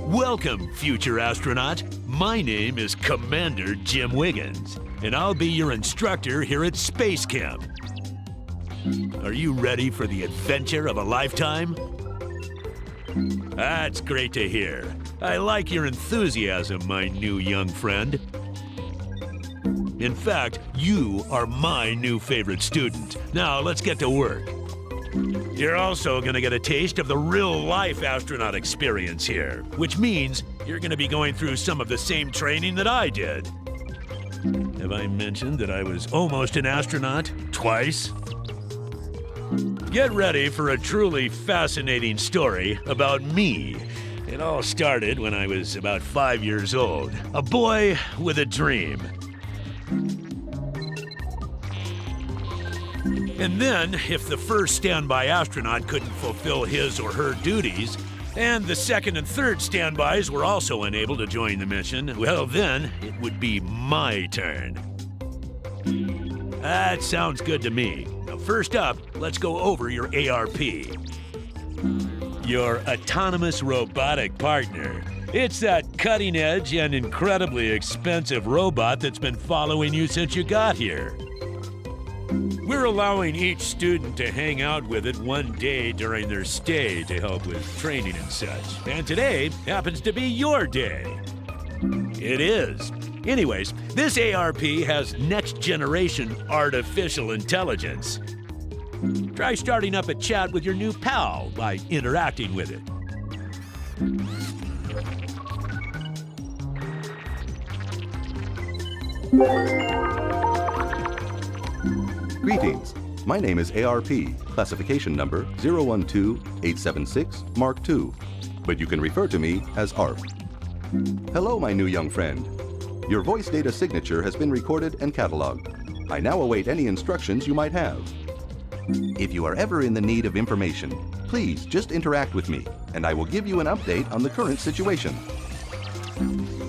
Welcome, future astronaut. My name is Commander Jim Wiggins, and I'll be your instructor here at Space Camp. Are you ready for the adventure of a lifetime? That's great to hear. I like your enthusiasm, my new young friend. In fact, you are my new favorite student. Now, let's get to work. You're also going to get a taste of the real-life astronaut experience here, which means you're going to be going through some of the same training that I did. Have I mentioned that I was almost an astronaut twice? Get ready for a truly fascinating story about me. It all started when I was about 5 years old, a boy with a dream. And then, if the first standby astronaut couldn't fulfill his or her duties, and the second and third standbys were also unable to join the mission, well then, it would be my turn. That sounds good to me. Now first up, let's go over your ARP. Your autonomous robotic partner. It's that cutting-edge and incredibly expensive robot that's been following you since you got here. We're allowing each student to hang out with it one day during their stay to help with training and such. And today happens to be your day. It is. Anyways, this ARP has next-generation artificial intelligence. Try starting up a chat with your new pal by interacting with it. Greetings. My name is ARP, classification number 012876 Mark II, but you can refer to me as ARP. Hello, my new young friend. Your voice data signature has been recorded and cataloged. I now await any instructions you might have. If you are ever in the need of information, please just interact with me, and I will give you an update on the current situation.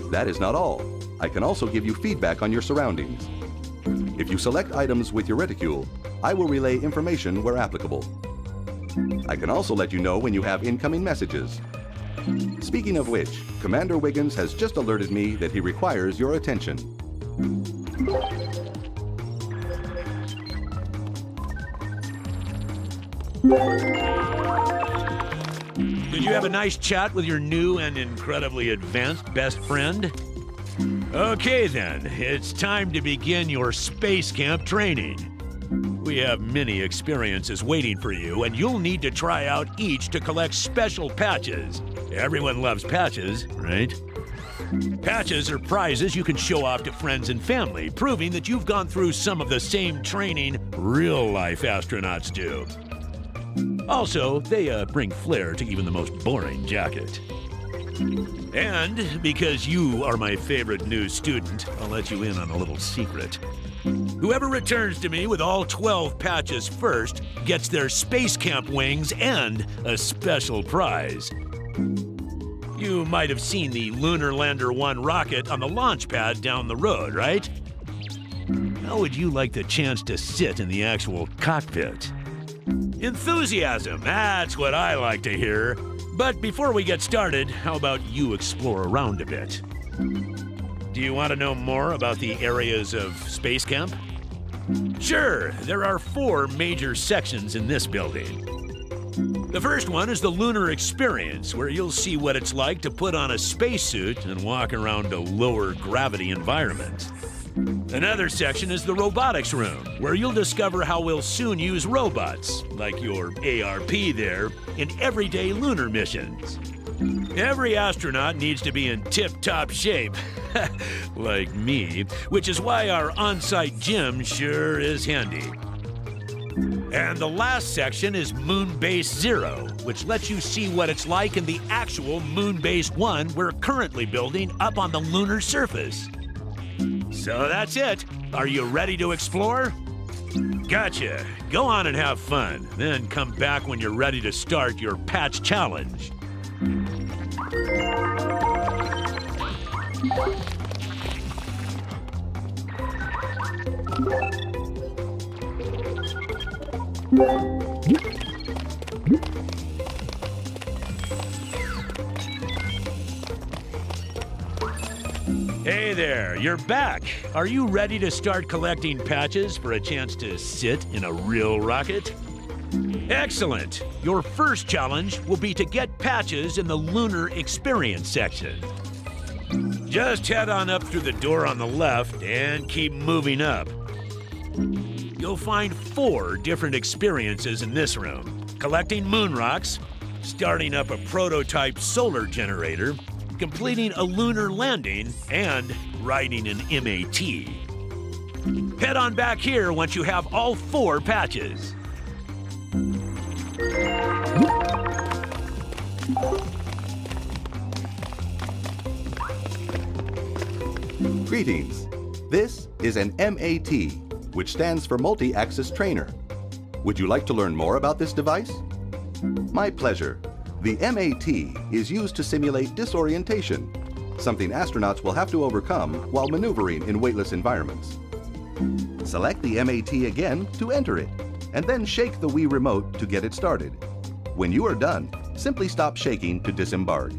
That is not all. I can also give you feedback on your surroundings. If you select items with your reticule, I will relay information where applicable. I can also let you know when you have incoming messages. Speaking of which, Commander Wiggins has just alerted me that he requires your attention. Did you have a nice chat with your new and incredibly advanced best friend? Okay then, it's time to begin your space camp training. We have many experiences waiting for you, and you'll need to try out each to collect special patches. Everyone loves patches, right? Patches are prizes you can show off to friends and family, proving that you've gone through some of the same training real-life astronauts do. Also, they bring flair to even the most boring jacket. And because you are my favorite new student, I'll let you in on a little secret. Whoever returns to me with all 12 patches first gets their space camp wings and a special prize. You might have seen the Lunar Lander One rocket on the launch pad down the road, right? How would you like the chance to sit in the actual cockpit? Enthusiasm, that's what I like to hear. But before we get started, how about you explore around a bit? Do you want to know more about the areas of space camp? Sure, there are 4 major sections in this building. The first one is the Lunar Experience, where you'll see what it's like to put on a spacesuit and walk around a lower gravity environment. Another section is the Robotics Room, where you'll discover how we'll soon use robots, like your ARP there, in everyday lunar missions. Every astronaut needs to be in tip-top shape, like me, which is why our on-site gym sure is handy. And the last section is Moon Base Zero, which lets you see what it's like in the actual Moon Base 1 we're currently building up on the lunar surface. So that's it. Are you ready to explore? Gotcha. Go on and have fun. Then come back when you're ready to start your patch challenge. Hey there, you're back. Are you ready to start collecting patches for a chance to sit in a real rocket? Excellent. Your first challenge will be to get patches in the Lunar Experience section. Just head on up through the door on the left and keep moving up. You'll find 4 different experiences in this room: collecting moon rocks, starting up a prototype solar generator, completing a lunar landing, and riding an MAT. Head on back here once you have all 4 patches. Greetings. This is an MAT, which stands for Multi-Axis Trainer. Would you like to learn more about this device? My pleasure. The MAT is used to simulate disorientation, something astronauts will have to overcome while maneuvering in weightless environments. Select the MAT again to enter it, and then shake the Wii remote to get it started. When you are done, simply stop shaking to disembark.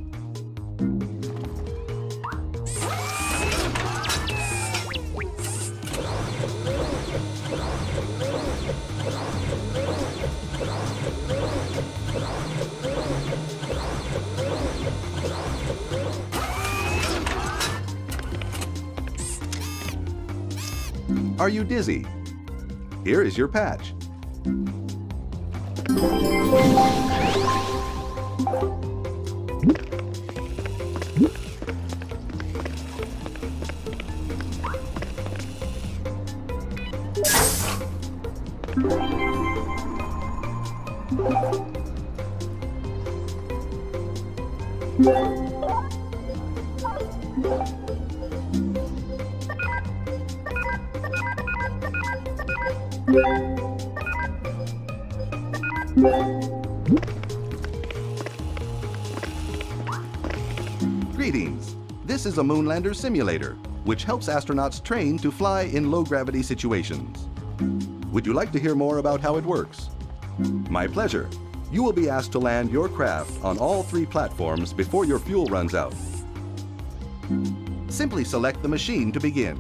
Are you dizzy? Here is your patch. Greetings. This is a Moonlander simulator. which helps astronauts train to fly in low-gravity situations. Would you like to hear more about how it works? My pleasure. You will be asked to land your craft on all 3 platforms before your fuel runs out. Simply select the machine to begin.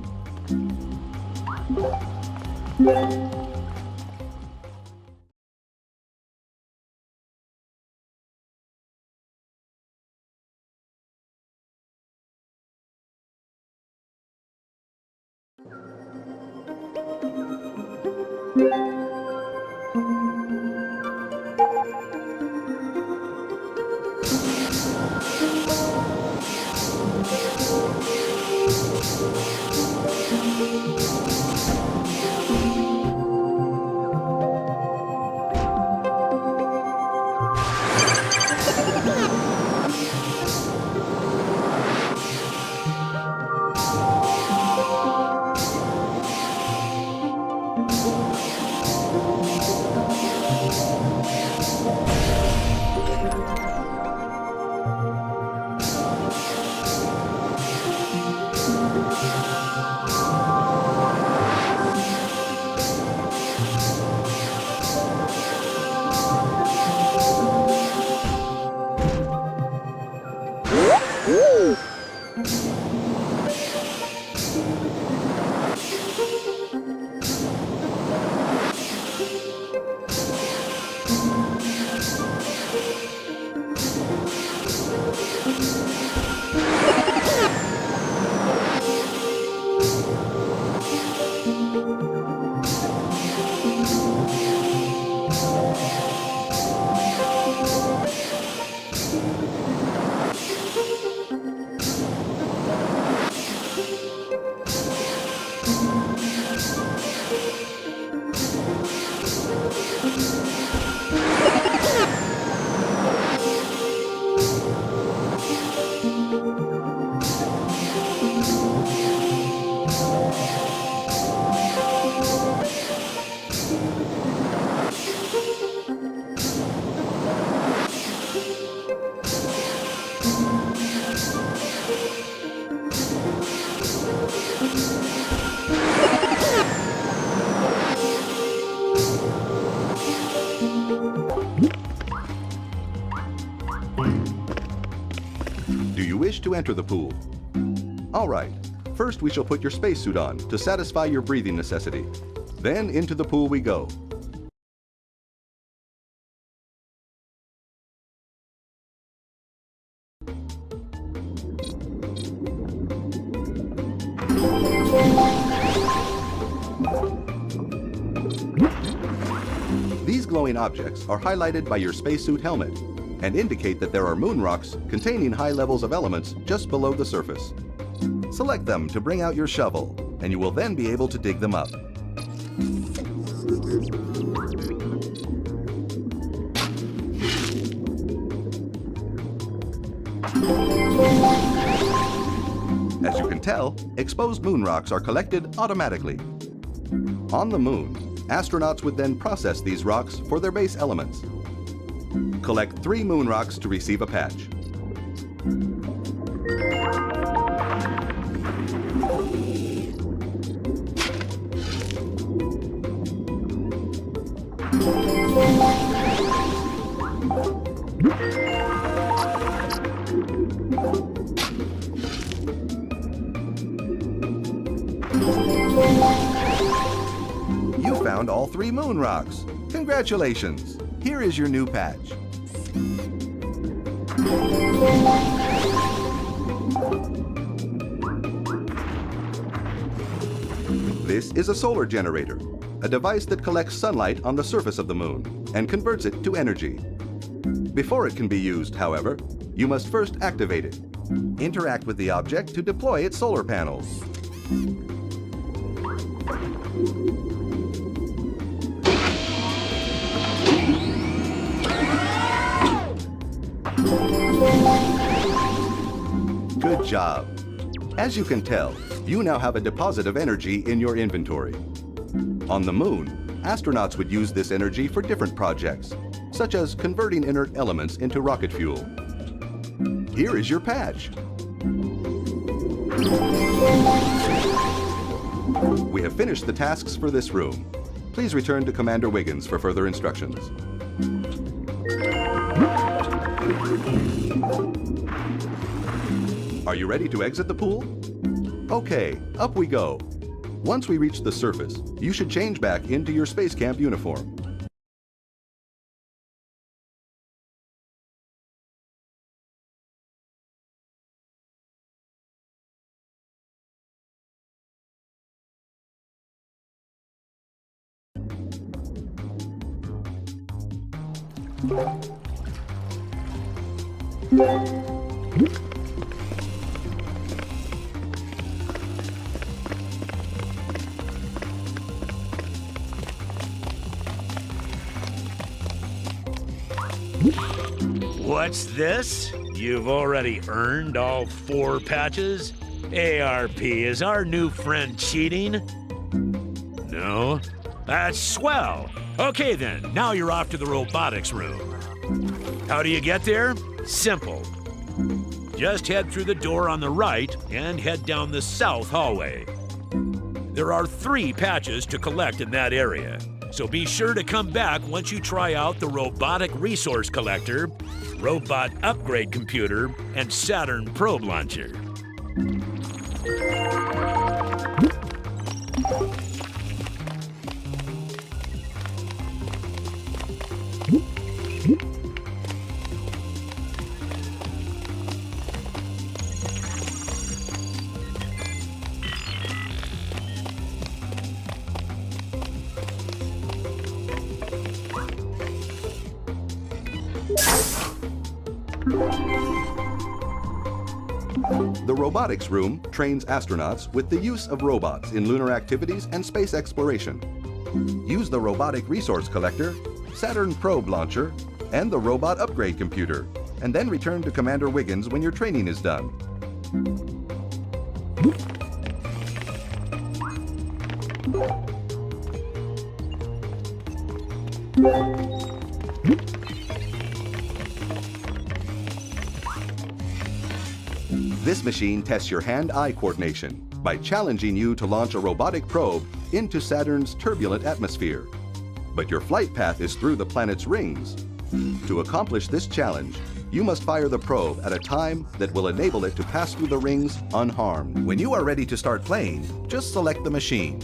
Do you wish to enter the pool? All right. First, we shall put your spacesuit on to satisfy your breathing necessity. Then into the pool we go. These glowing objects are highlighted by your spacesuit helmet and indicate that there are moon rocks containing high levels of elements just below the surface. Select them to bring out your shovel, and you will then be able to dig them up. As you can tell, exposed moon rocks are collected automatically. On the moon, astronauts would then process these rocks for their base elements. Collect 3 moon rocks to receive a patch. You found all 3 moon rocks. Congratulations! Here is your new patch. This is a solar generator, a device that collects sunlight on the surface of the moon and converts it to energy. Before it can be used, however, you must first activate it. Interact with the object to deploy its solar panels. Good job. As you can tell, you now have a deposit of energy in your inventory. On the moon, astronauts would use this energy for different projects, such as converting inert elements into rocket fuel. Here is your patch. have finished the tasks for this room. Please return to Commander Wiggins for further instructions. Are you ready to exit the pool? Okay, up we go. Once we reach the surface, you should change back into your Space Camp uniform. What's this? You've already earned all 4 patches? ARP, is our new friend cheating? No? That's swell. Okay then, now you're off to the robotics room. How do you get there? Simple. Just head through the door on the right and head down the south hallway. There are 3 patches to collect in that area, so be sure to come back once you try out the Robotic Resource Collector, Robot Upgrade Computer, and Saturn Probe Launcher. The Robotics Room trains astronauts with the use of robots in lunar activities and space exploration. Use the Robotic Resource Collector, Saturn Probe Launcher, and the Robot Upgrade Computer, and then return to Commander Wiggins when your training is done. This machine tests your hand-eye coordination by challenging you to launch a robotic probe into Saturn's turbulent atmosphere. But your flight path is through the planet's rings. To accomplish this challenge, you must fire the probe at a time that will enable it to pass through the rings unharmed. When you are ready to start playing, just select the machine.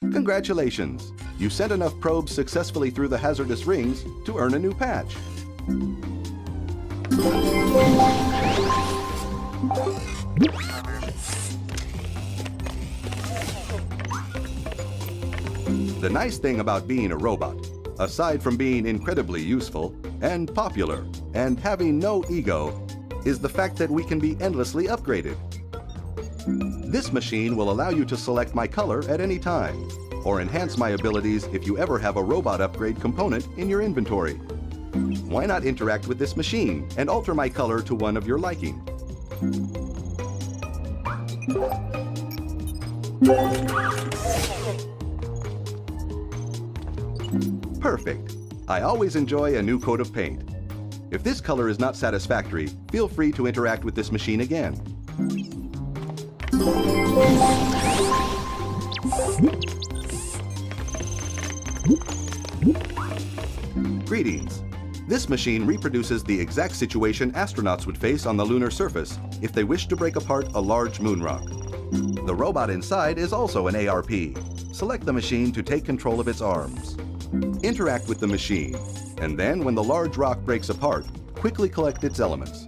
Congratulations! You sent enough probes successfully through the hazardous rings to earn a new patch. The nice thing about being a robot, aside from being incredibly useful and popular and having no ego, is the fact that we can be endlessly upgraded. This machine will allow you to select my color at any time, or enhance my abilities if you ever have a robot upgrade component in your inventory. Why not interact with this machine and alter my color to one of your liking? Perfect. I always enjoy a new coat of paint. If this color is not satisfactory, feel free to interact with this machine again. Greetings. This machine reproduces the exact situation astronauts would face on the lunar surface if they wish to break apart a large moon rock. The robot inside is also an ARP. Select the machine to take control of its arms. Interact with the machine, and then when the large rock breaks apart, quickly collect its elements.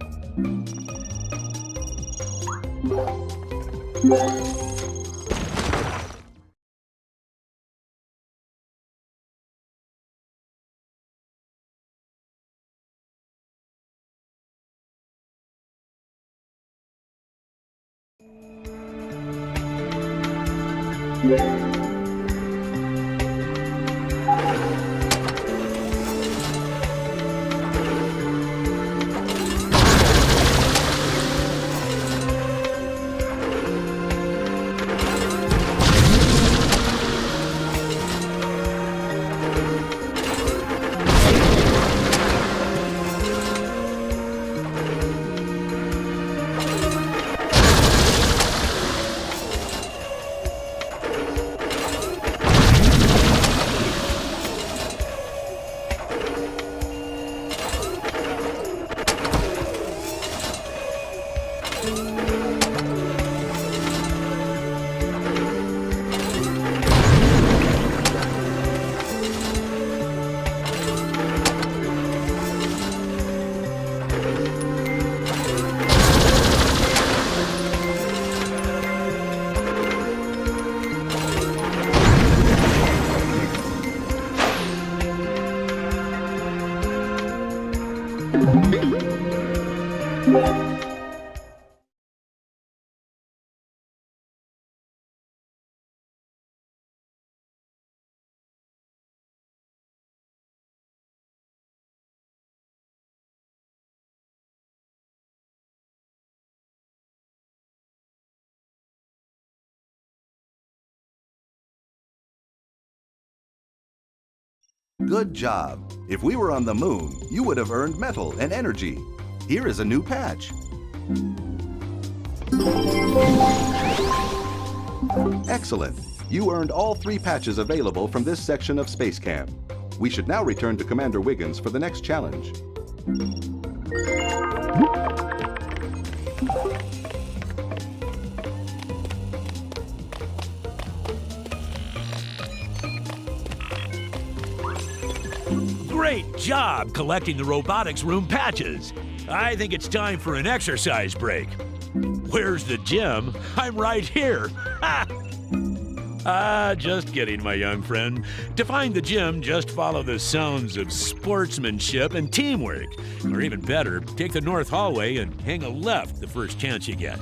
Good job. If we were on the moon, you would have earned metal and energy. Here is a new patch. Excellent. You earned all 3 patches available from this section of Space Camp. We should now return to Commander Wiggins for the next challenge. Great job collecting the Robotics Room patches. I think it's time for an exercise break. Where's the gym? I'm right here. Ha! Just kidding, my young friend. To find the gym, just follow the sounds of sportsmanship and teamwork. Or even better, take the north hallway and hang a left the first chance you get.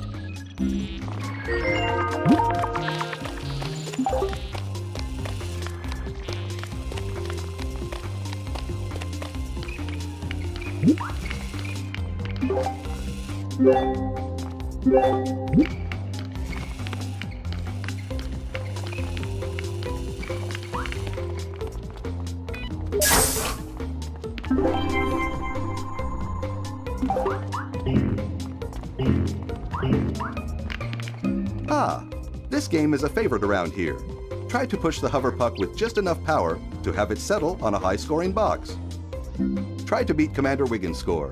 Ah, this game is a favorite around here. Try to push the hover puck with just enough power to have it settle on a high-scoring box. Try to beat Commander Wiggins' score.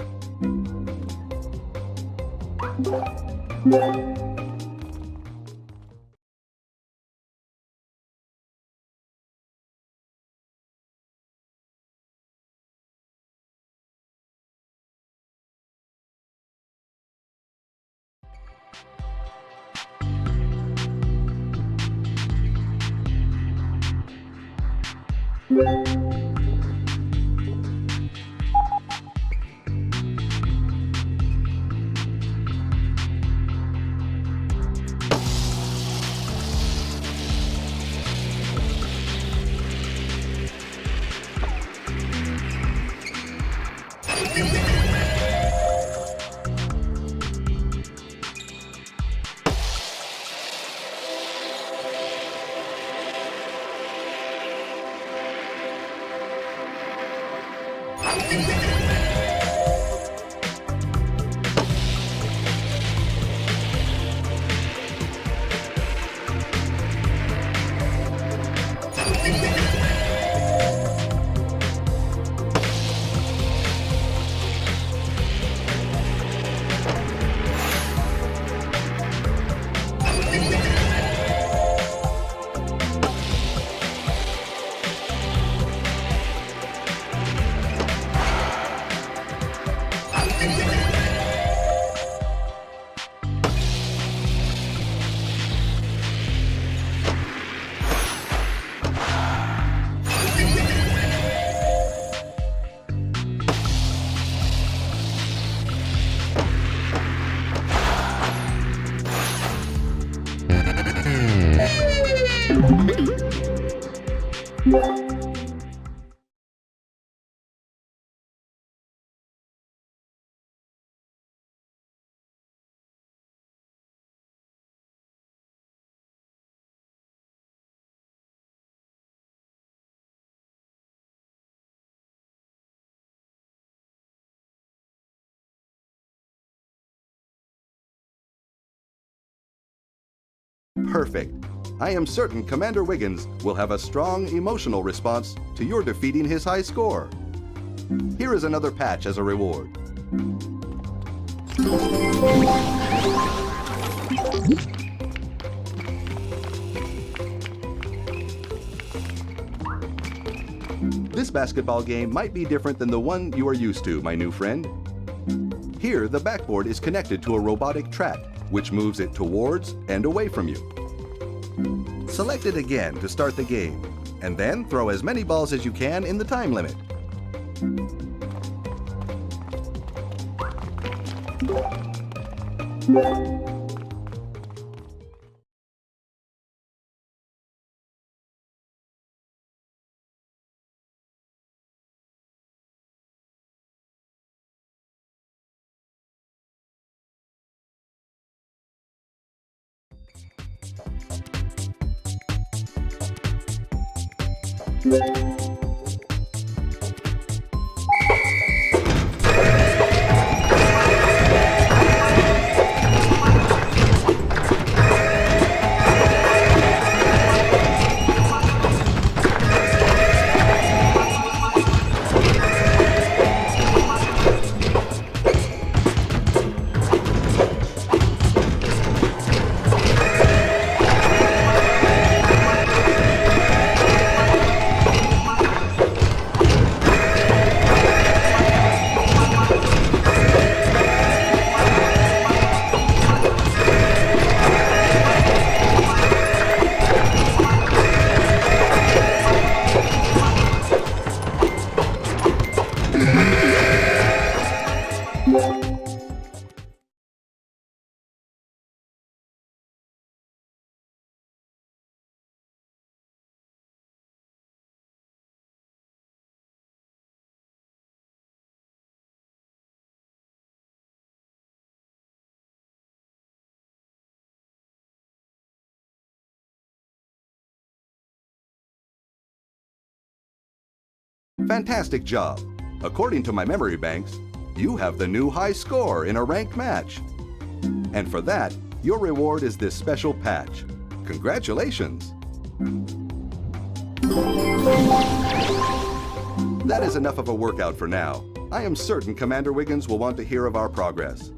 Perfect. I am certain Commander Wiggins will have a strong emotional response to your defeating his high score. Here is another patch as a reward. This basketball game might be different than the one you are used to, my new friend. Here, the backboard is connected to a robotic track, which moves it towards and away from you. Select it again to start the game, and then throw as many balls as you can in the time limit. Fantastic job! According to my memory banks, you have the new high score in a ranked match. And for that, your reward is this special patch. Congratulations! That is enough of a workout for now. I am certain Commander Wiggins will want to hear of our progress.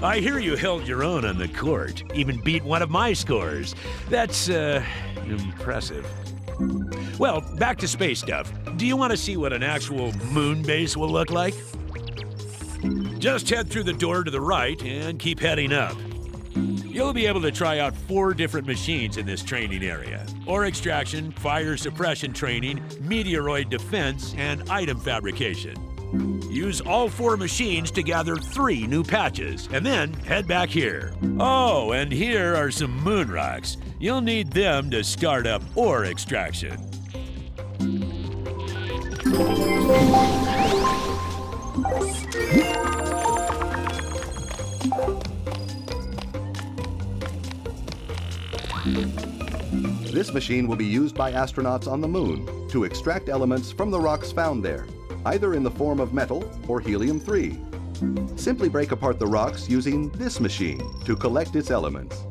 I hear you held your own on the court, even beat one of my scores. That's, impressive. Well, back to space stuff. Do you want to see what an actual moon base will look like? Just head through the door to the right and keep heading up. You'll be able to try out 4 different machines in this training area: ore extraction, fire suppression training, meteoroid defense, and item fabrication. Use all 4 machines to gather 3 new patches, and then head back here. Oh, and here are some moon rocks. You'll need them to start up ore extraction. This machine will be used by astronauts on the moon to extract elements from the rocks found there, either in the form of metal or helium-3. Simply break apart the rocks using this machine to collect its elements.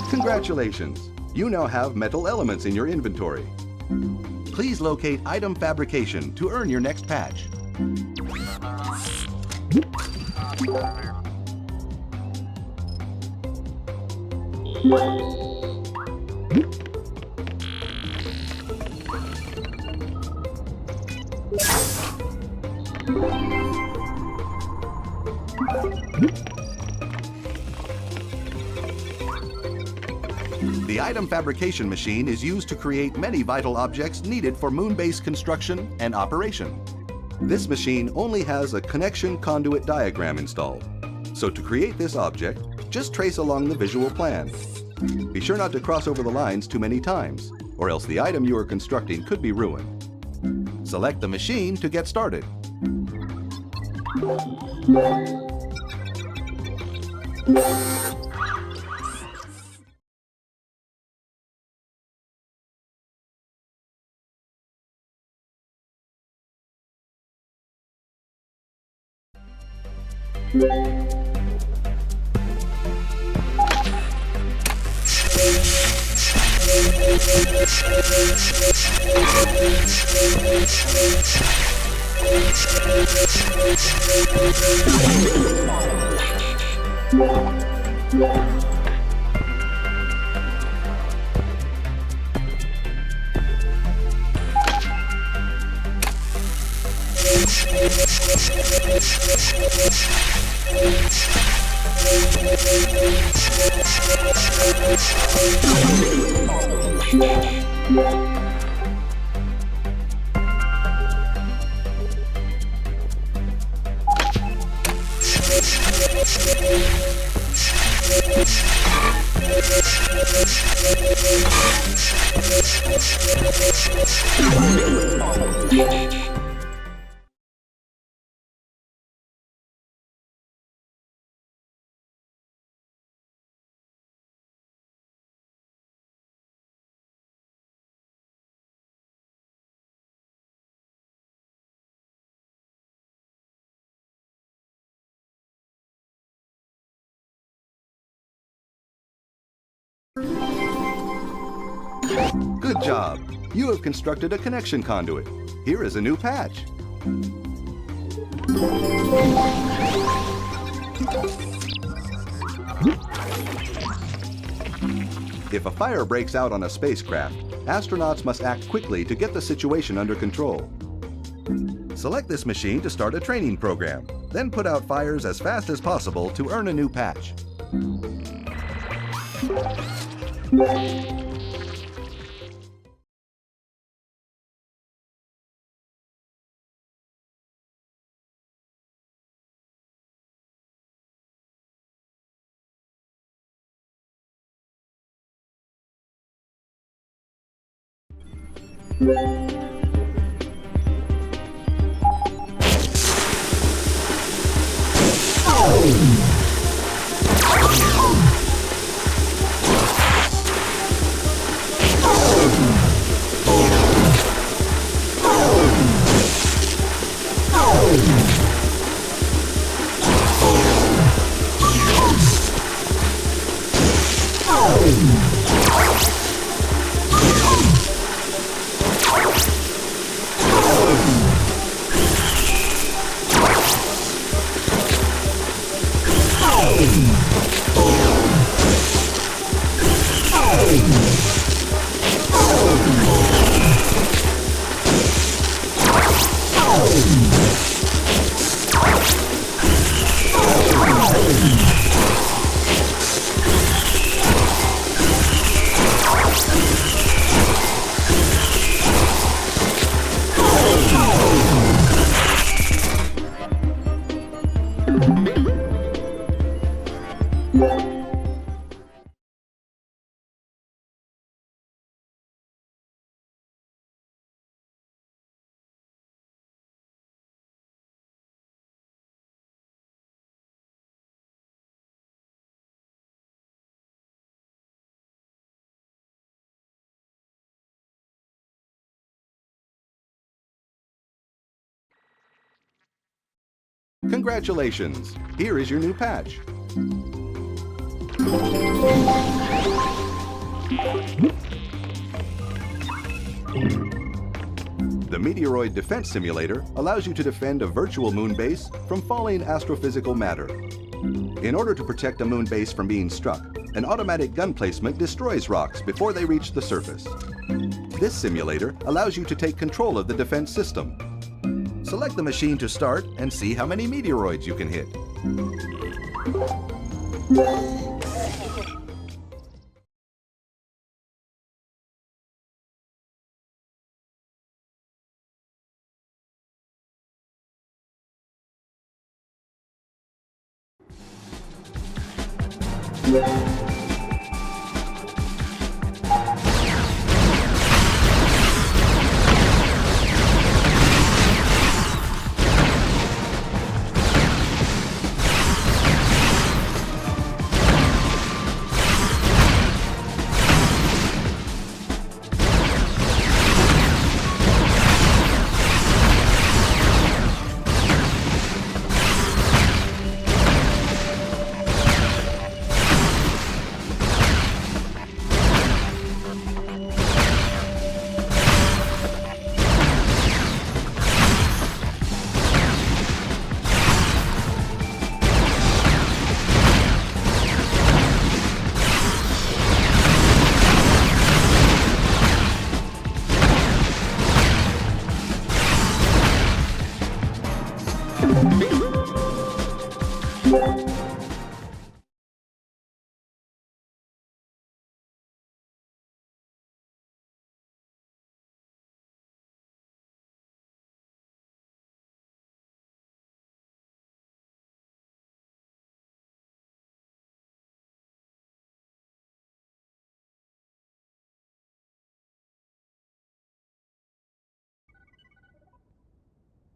Congratulations! You now have metal elements in your inventory. Please locate Item Fabrication to earn your next patch. The item fabrication machine is used to create many vital objects needed for moon base construction and operation. This machine only has a connection conduit diagram installed. So to create this object, just trace along the visual plan. Be sure not to cross over the lines too many times, or else the item you are constructing could be ruined. Select the machine to get started. Good job! You have constructed a connection conduit. Here is a new patch. If a fire breaks out on a spacecraft, astronauts must act quickly to get the situation under control. Select this machine to start a training program, then put out fires as fast as possible to earn a new patch. Congratulations! Here is your new patch. The Meteoroid Defense Simulator allows you to defend a virtual moon base from falling astrophysical matter. In order to protect a moon base from being struck, an automatic gun placement destroys rocks before they reach the surface. This simulator allows you to take control of the defense system. Select the machine to start and see how many meteoroids you can hit.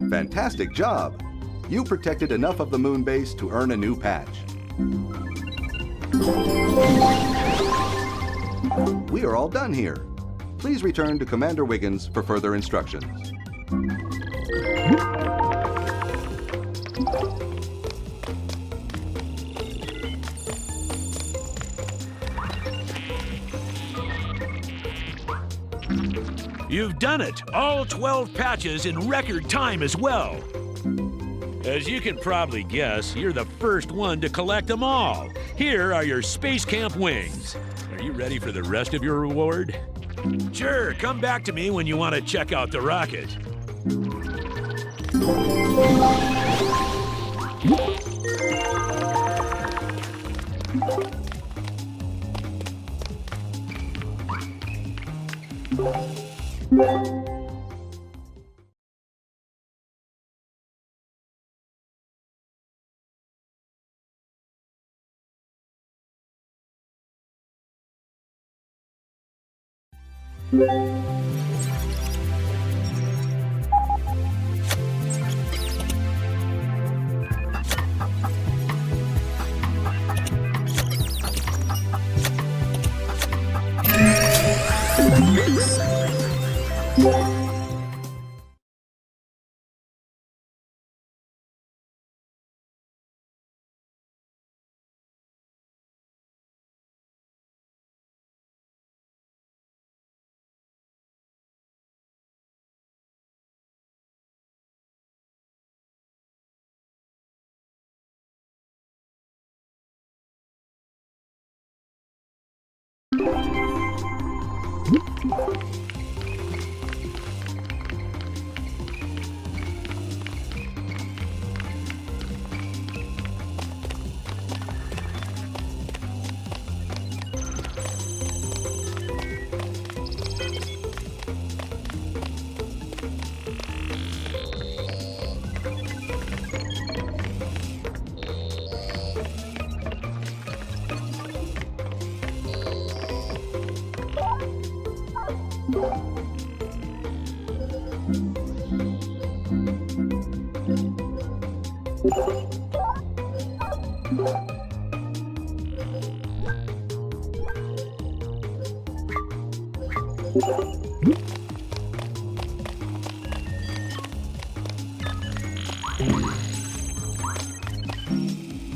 Fantastic job! You protected enough of the moon base to earn a new patch. We are all done here. Please return to Commander Wiggins for further instructions. You've done it, all 12 patches in record time as well. As you can probably guess, you're the first one to collect them all. Here are your Space Camp wings. Are you ready for the rest of your reward? Sure, come back to me when you want to check out the rocket.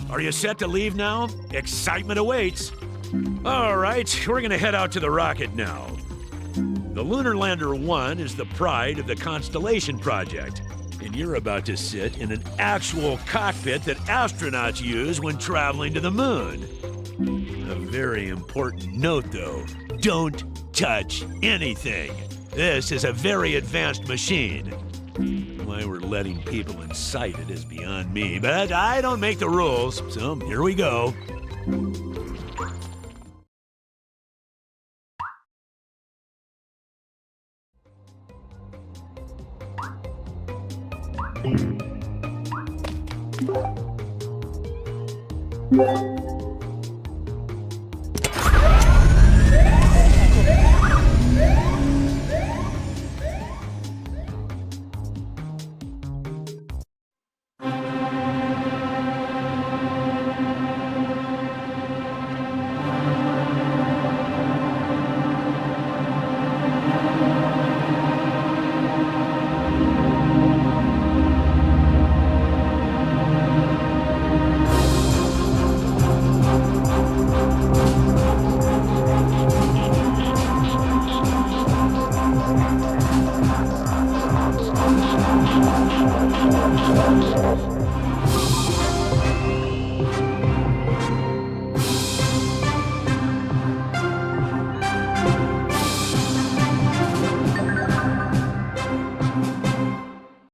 Are you set to leave now? Excitement awaits. All right, we're gonna head out to the rocket now. The Lunar Lander One is the pride of the Constellation Project, and you're about to sit in an actual cockpit that astronauts use when traveling to the moon. A very important note, though, don't touch anything. This is a very advanced machine. Why we're letting people inside it is beyond me, but I don't make the rules, so here we go.